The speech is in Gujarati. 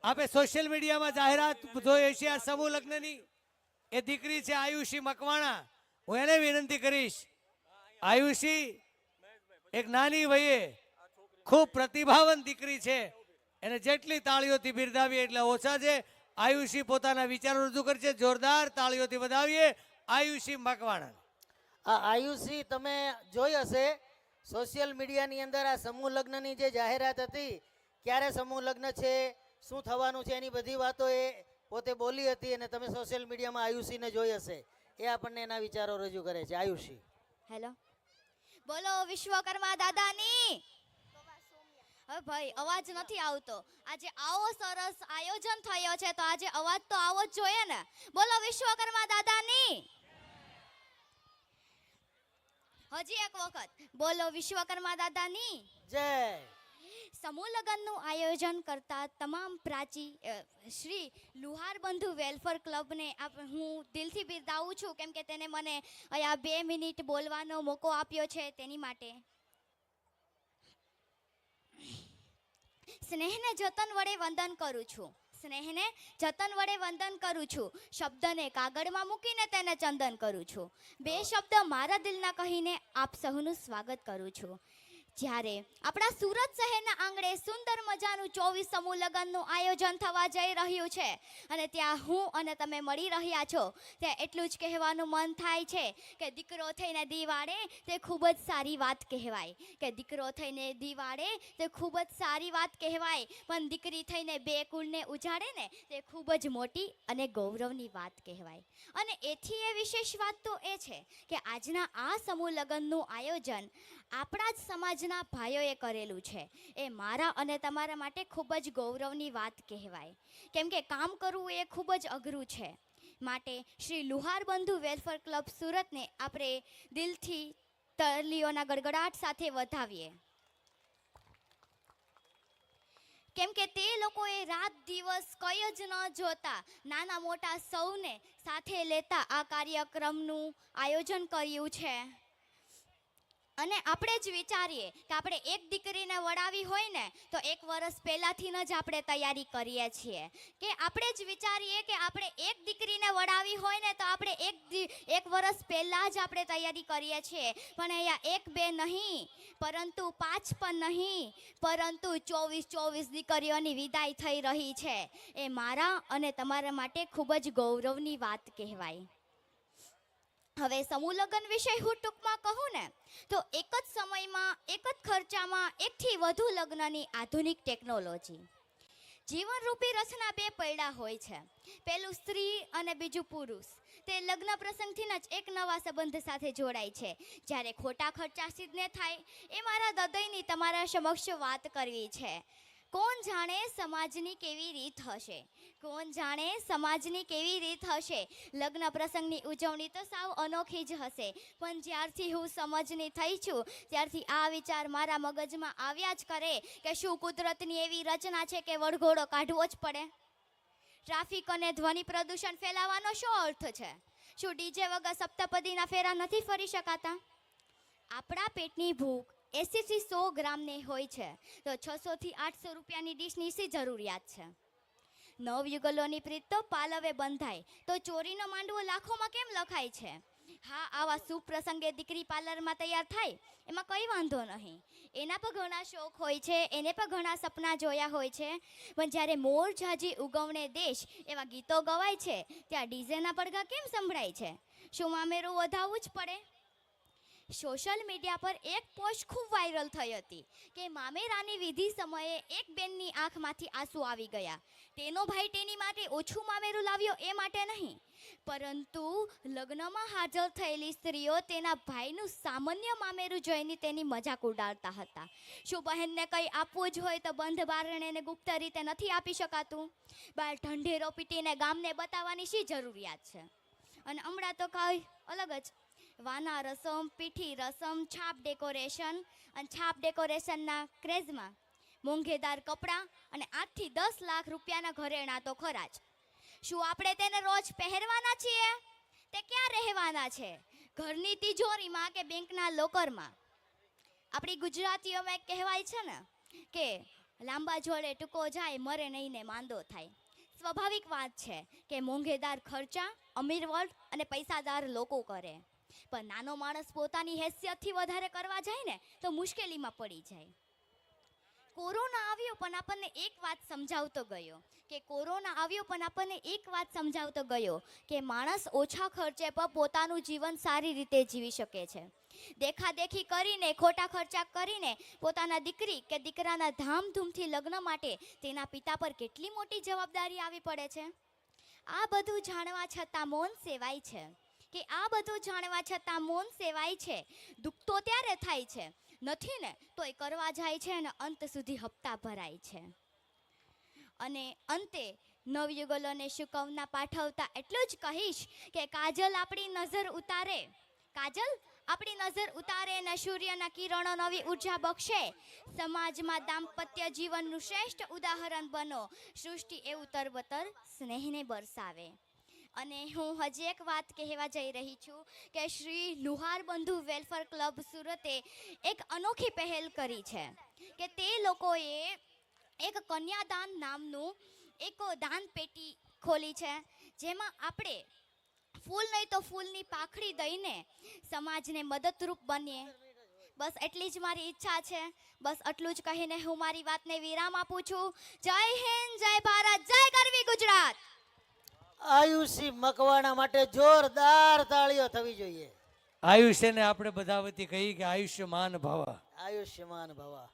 આપે સોશિયલ મીડિયામાં જાહેરાત જોઈ છે આ સમૂહ લગ્નની. એ દીકરી છે આયુષી મકવાણા. હું એને વિનંતી કરીશ, આયુષી એક નાની વયે ખૂબ પ્રતિભાવંત દીકરી છે, એને જેટલી તાળીઓથી બિરદાવીએ એટલે ઓછા છે. આયુષી પોતાના વિચારો રજૂ કરશે, જોરદાર તાળીઓથી વધાવીએ આયુષી મકવાણા. આ આયુષી તમે જોઈ હશે સોશિયલ મીડિયાની અંદર આ સમૂહ લગ્નની જે જાહેરાત હતી, ક્યારે સમૂહ લગ્ન છે, શું થવાનું છે, એની બધી વાતો એ પોતે બોલી હતી અને તમે સોશિયલ મીડિયામાં આયુષીને જોઈ હશે. એ આપણને એના વિચારો રજૂ કરે છે. આયુષી, હેલો, બોલો વિશ્વકર્મા દાદાની. હવે ભાઈ અવાજ નથી આવતો. આજે આવો સરસ આયોજન થયો છે તો આજે અવાજ તો આવો જ જોઈએ ને. બોલો વિશ્વકર્મા દાદાની. હજી એક વખત બોલો વિશ્વકર્મા દાદાની જય. સમૂહ લગ્નનું આયોજન કરતા તમામ શ્રી લુહાર બંધુ વેલફેર ક્લબને હું દિલથી બિરદાવું છું, કેમ કે તેને મને અહીંયા 2 મિનિટ બોલવાનો મોકો આપ્યો છે તેની માટે. સ્નેહને જતન વડે વંદન કરું છું. સ્નેહને જતન વડે વંદન કરું છું. શબ્દને કાગળમાં મૂકીને તેને ચંદન કરું છું. 2 શબ્દ મારા દિલના કહીને આપ સૌનું સ્વાગત કરું છું. જ્યારે આપણા સુરત શહેરના આંગણે સુંદર મજાનું 24 સમૂહ લગ્નનું આયોજન થવા જઈ રહ્યું છે અને ત્યાં હું અને તમે મળી રહ્યા છો, ત્યાં એટલું જ કહેવાનું મન થાય છે કે દીકરો થઈને દીવાડે તે ખૂબ જ સારી વાત કહેવાય, કે દીકરો થઈને દીવાડે તે ખૂબ જ સારી વાત કહેવાય, પણ દીકરી થઈને 2 કુળને ઉજાડે ને તે ખૂબ જ મોટી અને ગૌરવની વાત કહેવાય. અને એથી એ વિશેષ વાત તો એ છે કે આજના આ સમૂહ લગ્નનું આયોજન આપણા જ સમાજના ભાઈઓએ કરેલું છે. એ મારા અને તમારા માટે ખૂબ જ ગૌરવની વાત કહેવાય, કેમ કે કામ કરવું એ ખૂબ જ અઘરું છે. માટે શ્રી લુહાર બંધુ વેલફેર ક્લબ સુરતને આપણે દિલથી તાળીઓના ગડગડાટ સાથે વધાવીએ, કેમ કે તે લોકોએ રાત દિવસ કંઈ જ ન જોતા નાના મોટા સૌને સાથે લેતા આ કાર્યક્રમનું આયોજન કર્યું છે. અને આપણે જ વિચારીએ કે આપણે એક દીકરીને વડાવી હોય ને તો 1 વર્ષ પહેલાંથી જ આપણે તૈયારી કરીએ છીએ, કે આપણે જ વિચારીએ કે આપણે એક દીકરીને વડાવી હોય ને તો આપણે એક વર્ષ પહેલાં જ આપણે તૈયારી કરીએ છીએ. પણ અહીંયા 1-2 નહીં, પરંતુ 5 પણ નહીં, પરંતુ 24 દીકરીઓની વિદાય થઈ રહી છે. એ મારા અને તમારા માટે ખૂબ જ ગૌરવની વાત કહેવાય. હવે સમૂહ લગ્ન વિશે હું ટૂંકમાં કહું ને તો એક જ સમયમાં એક જ ખર્ચામાં 1 થી વધુ લગ્નની આધુનિક ટેકનોલોજી. જીવનરૂપી રચના 2 પૈડા હોય છે, પહેલું સ્ત્રી અને બીજું પુરુષ. તે લગ્ન પ્રસંગથી જ એક નવા સંબંધ સાથે જોડાય છે. જ્યારે ખોટા ખર્ચા સિદ્ધને થાય એ મારા હૃદયની તમારા સમક્ષ વાત કરવી છે. કોણ જાણે સમાજની કેવી રીત હશે, કોણ જાણે સમાજની કેવી રીત હશે. લગ્ન પ્રસંગની ઉજવણી તો સાવ અનોખી જ હશે, પણ જ્યારથી હું સમજની થઈ છું ત્યારથી આ વિચાર મારા મગજમાં આવ્યા જ કરે કે શું કુદરતની એવી રચના છે કે વરઘોડો કાઢવો જ પડે? ટ્રાફિક અને ધ્વનિ પ્રદૂષણ ફેલાવવાનો શું અર્થ છે? શું ડીજે વગર સપ્તપદીના ફેરા નથી ફરી શકાતા? આપણા પેટની ભૂખ 80 થી 100 ગ્રામની હોય છે તો 600 થી 800 રૂપિયાની ડીશની શી જરૂરિયાત છે? નવયુગલોની પ્રીત તો પાલવે બંધાય તો ચોરીનો માંડવો લાખોમાં કેમ લખાય છે? હા, આવા શુભ પ્રસંગે દીકરી પાર્લરમાં તૈયાર થાય એમાં કંઈ વાંધો નહીં. એના પર ઘણા શોખ હોય છે, એને પણ ઘણા સપના જોયા હોય છે, પણ જ્યારે મોર ઝાજી ઉગવણે દેશ એવા ગીતો ગવાય છે ત્યાં ડીજેના પડઘા કેમ સંભળાય છે? શું મામેરું વધાવવું જ પડે? સોશિયલ મીડિયા પર એક પોસ્ટ ખૂબ વાયરલ થઈ હતી કે મામેરાની વિધિ સમયે એક બેનની આંખમાંથી આંસુ આવી ગયા. તેનો ભાઈ તેની માટે ઓછું મામેરું લાવ્યો એ માટે નહીં, પરંતુ લગ્નમાં હાજર થયેલી સ્ત્રીઓ તેના ભાઈનું સામાન્ય મામેરું જોઈને તેની મજાક ઉડાડતા હતા. શું બહેનને કંઈ આપવું જ હોય તો બંધ બારણે ગુપ્ત રીતે નથી આપી શકાતું? બાર ઢંઢેરો પીટીને ગામને બતાવવાની શી જરૂરિયાત છે? અને હમણાં તો કાંઈ અલગ જ વાના રસમ, પીઠી રસમ, છાપ ડેકોરેશન અને છાપ ડેકોરેશનના ક્રેઝમાં મોંઘેદાર કપડાં અને 8 થી 10 લાખ રૂપિયાના ઘરેણાં તો ખરા જ. શું આપણે તેને રોજ પહેરવાના છીએ? તે ક્યાં રહેવાના છે? ઘરની તિજોરીમાં કે બેંકના લોકરમાં? આપણી ગુજરાતીઓમાં એક કહેવાય છે ને કે લાંબા જોડે ટૂંકો જાય, મરે નહીં ને માંદો થાય. સ્વાભાવિક વાત છે કે મોંઘેદાર ખર્ચા અમીર વર્ગ અને પૈસાદાર લોકો કરે, પણ નાનો માણસ પોતાની હેસિયતથી વધારે કરવા જાય ને તો મુશ્કેલીમાં પડી જાય. કોરોના આવ્યો પણ આપણને એક વાત સમજાવતો ગયો કે માણસ ઓછા ખર્ચે પર પોતાનું જીવન સારી રીતે જીવી શકે છે. દેખાદેખી કરીને, ખોટા ખર્ચા કરીને પોતાના દીકરી કે દીકરાના ધામધૂમથી લગ્ન માટે તેના પિતા પર કેટલી મોટી જવાબદારી આવી પડે છે. આ બધું જાણવા છતાં મૌન સેવાય છે. દુઃખ તો ત્યારે થાય છે, નથી ને તો એ કરવા જાય છે અને અંત સુધી હપ્તા ભરાય છે. અને અંતે નવયુગલોને શુભકામના પાઠવતા એટલું જ કહીશ કે કાજલ આપણી નજર ઉતારે અને સૂર્યના કિરણો નવી ઉર્જા બક્ષે. સમાજમાં દાંપત્ય જીવનનું શ્રેષ્ઠ ઉદાહરણ બનો. સૃષ્ટિ એવું તરબતર સ્નેહને બરસાવે. અને હું હજી એક વાત કહેવા જઈ રહી છું કે શ્રી લુહાર બંધુ વેલફેર ક્લબ સુરતે એક અનોખી પહેલ કરી છે કે તે લોકોએ એક કન્યાદાન નામનું એક દાન પેટી ખોલી છે, જેમાં આપણે ફૂલ નહીં તો ફૂલની પાંખડી દઈને સમાજને મદદરૂપ બનીએ. બસ એટલી જ મારી ઈચ્છા છે. બસ આટલું જ કહીને હું મારી વાતને વિરામ આપું છું. જય હિન્દ, જય ભારત, જય ગરવી ગુજરાત. આયુષી મકવાણા માટે જોરદાર તાળીઓ થવી જોઈએ. આયુષ્યને આપણે બધા વતી કહીએ કે આયુષ્યમાન ભવ. આયુષ્યમાન ભવા.